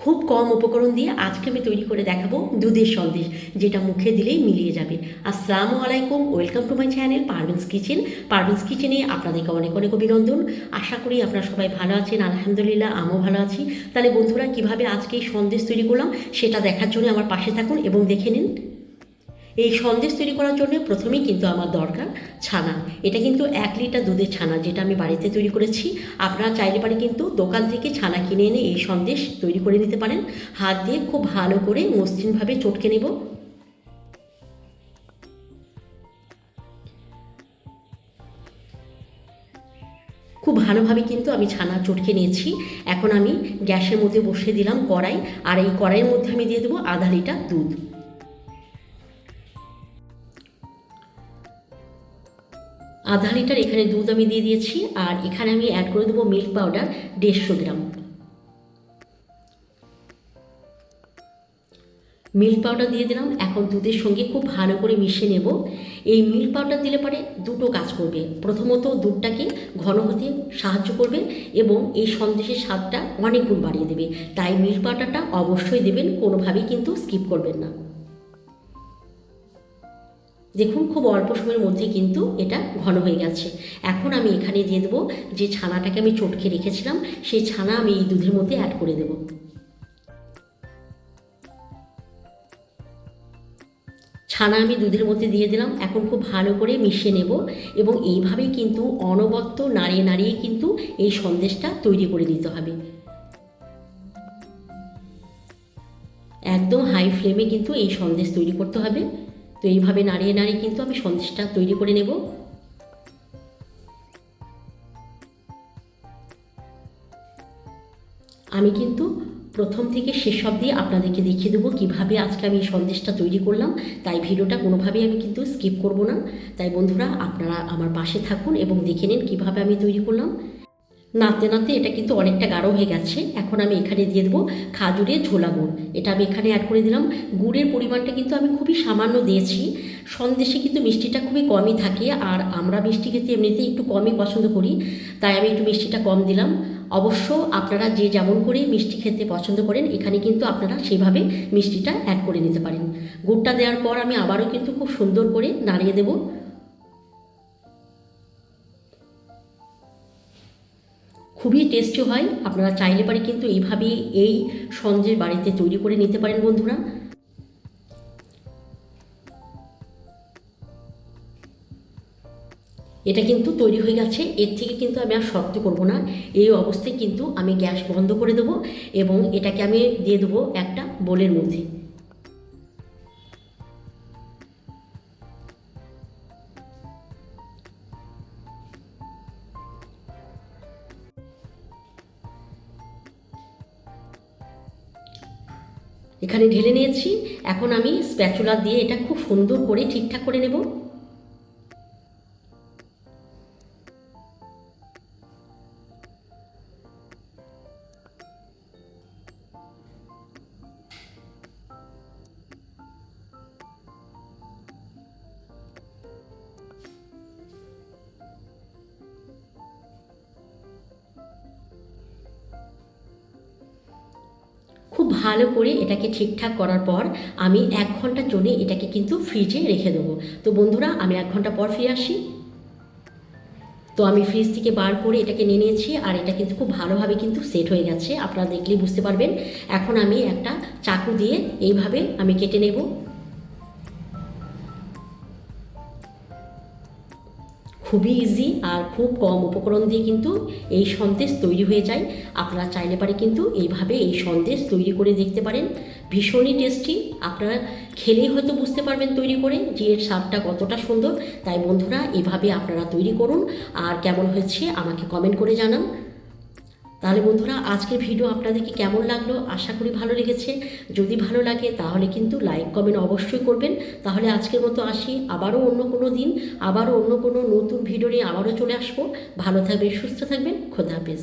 খুব কম উপকরণ দিয়ে আজকে আমি তৈরি করে দেখাবো দুধের সন্দেশ, যেটা মুখে দিলেই মিলিয়ে যাবে। আসসালামু আলাইকুম, welcome to my channel Parveen's kitchen. Parveen's কিচেনে আপনাদেরকে অনেক অনেক অভিনন্দন। আশা করি আপনারা সবাই ভালো আছেন। আলহামদুলিল্লাহ, আমিও ভালো আছি। তাহলে বন্ধুরা, কিভাবে আজকে এই সন্দেশ তৈরি করলাম সেটা দেখার জন্য আমার পাশে থাকুন এবং দেখে নিন। এই সন্দেশ তৈরি করার জন্য প্রথমেই কিন্তু আমার দরকার ছানা। এটা কিন্তু 1 লিটার দুধের ছানা, যেটা আমি বাড়িতে তৈরি করেছি। আপনারা চাইলে পারে কিন্তু দোকান থেকে ছানা কিনে এনে এই সন্দেশ তৈরি করে নিতে পারেন। হাত দিয়ে খুব ভালো করে মসৃণভাবে চটকে নেব। খুব ভালোভাবে কিন্তু আমি ছানা চটকে নিয়েছি। এখন আমি গ্যাসের মধ্যে বসিয়ে দিলাম কড়াই, আর এই কড়াইয়ের মধ্যে আমি দিয়ে দেবো আধা লিটার দুধ। আধা লিটার এখানে দুধ আমি দিয়ে দিয়েছি, আর এখানে আমি অ্যাড করে দেবো মিল্ক পাউডার 150 গ্রাম। মিল্ক পাউডার দিয়ে দিলাম। এখন দুধের সঙ্গে খুব ভালো করে মিশিয়ে নেব। এই মিল্ক পাউডার দিলে পরে দুটো কাজ করবে। প্রথমত দুধটাকে ঘন হতে সাহায্য করবে এবং এই সন্দেশের স্বাদটা অনেক গুণ বাড়িয়ে দেবে। তাই মিল্ক পাউডারটা অবশ্যই দেবেন, কোনোভাবেই কিন্তু স্কিপ করবেন না। দেখুন, খুব অল্প সময়ের মধ্যে কিন্তু এটা ঘন হয়ে গেছে। এখন আমি এখানে দিয়ে দেবো যে ছানাটাকে আমি চটকে রেখেছিলাম, সেই ছানা আমি এই দুধের মধ্যে অ্যাড করে দেবো। ছানা আমি দুধের মধ্যে দিয়ে দিলাম। এখন খুব ভালো করে মিশিয়ে নেব এবং এইভাবেই কিন্তু অনবরত নাড়িয়ে নাড়িয়ে কিন্তু এই সন্দেশটা তৈরি করে নিতে হবে। একদম হাই ফ্লেমে কিন্তু এই সন্দেশ তৈরি করতে হবে। তো এইভাবে নাড়িয়ে নাড়িয়ে কিন্তু আমি সন্দেশটা তৈরি করে নেব। আমি কিন্তু প্রথম থেকে শেষ অবধি আপনাদেরকে দেখিয়ে দেবো কীভাবে আজকে আমি এই সন্দেশটা তৈরি করলাম। তাই ভিডিওটা কোনোভাবেই আমি কিন্তু স্কিপ করব না। তাই বন্ধুরা, আপনারা আমার পাশে থাকুন এবং দেখে নিন কীভাবে আমি তৈরি করলাম। নাড়তে নাড়তে এটা কিন্তু অনেকটা গাঢ় হয়ে গেছে। এখন আমি এখানে দিয়ে দেবো খাজুরের ঝোলা গুড়। এটা আমি এখানে অ্যাড করে দিলাম। গুড়ের পরিমাণটা কিন্তু আমি খুবই সামান্য দিয়েছি। সন্দেশে কিন্তু মিষ্টিটা খুবই কমই থাকে, আর আমরা মিষ্টি খেতে এমনিতেই একটু কমই পছন্দ করি, তাই আমি একটু মিষ্টিটা কম দিলাম। অবশ্য আপনারা যে যেমন করে মিষ্টি খেতে পছন্দ করেন, এখানে কিন্তু আপনারা সেভাবে মিষ্টিটা অ্যাড করে নিতে পারেন। গুড়টা দেওয়ার পর আমি আবারও কিন্তু খুব সুন্দর করে নাড়িয়ে দেবো। খুবই টেস্টি হয়। আপনারা চাইলে পারে কিন্তু এইভাবেই এই সন্দেশ বাড়িতে তৈরি করে নিতে পারেন বন্ধুরা। এটা কিন্তু তৈরি হয়ে গেছে। এর থেকে কিন্তু আমি আর শক্ত করব না। এই অবস্থায় কিন্তু আমি গ্যাস বন্ধ করে দেবো এবং এটাকে আমি দিয়ে দেবো একটা বোলের মধ্যে। এখানে ঢেলে নিয়েছি। এখন আমি স্প্যাচুলা দিয়ে এটা খুব সুন্দর করে ঠিকঠাক করে নেব। খুব ভালো করে এটাকে ঠিকঠাক করার পর আমি 1 ঘন্টার জন্য এটাকে কিন্তু ফ্রিজে রেখে দেবো। তো বন্ধুরা, আমি 1 ঘন্টা পর ফিরে আসি। তো আমি ফ্রিজ থেকে বার করে এটাকে নিয়ে নিয়েছি, আর এটা কিন্তু খুব ভালোভাবে কিন্তু সেট হয়ে গেছে। আপনারা দেখলেই বুঝতে পারবেন। এখন আমি একটা চাকু দিয়ে এইভাবে আমি কেটে নেব। খুবই ইজি, আর খুব কম উপকরণ দিয়ে কিন্তু এই সন্দেশ তৈরি হয়ে যায়। আপনারা চাইলে পারে কিন্তু এইভাবে এই সন্দেশ তৈরি করে দেখতে পারেন। ভীষণই টেস্টি। আপনারা খেলেই হয়তো বুঝতে পারবেন তৈরি করে যে এর স্বাদটা কতটা সুন্দর। তাই বন্ধুরা, এভাবে আপনারা তৈরি করুন, আর কেমন হয়েছে আমাকে কমেন্ট করে জানান। তাহলে বন্ধুরা, আজকের ভিডিও আপনাদেরকে কেমন লাগলো? আশা করি ভালো লেগেছে। যদি ভালো লাগে তাহলে কিন্তু লাইক কমেন্ট অবশ্যই করবেন। তাহলে আজকের মতো আসি। আবারও অন্য কোনো দিন, আবারও অন্য কোনো নতুন ভিডিও নিয়ে আবারও চলে আসবো। ভালো থাকবেন, সুস্থ থাকবেন। খোদা হাফেজ।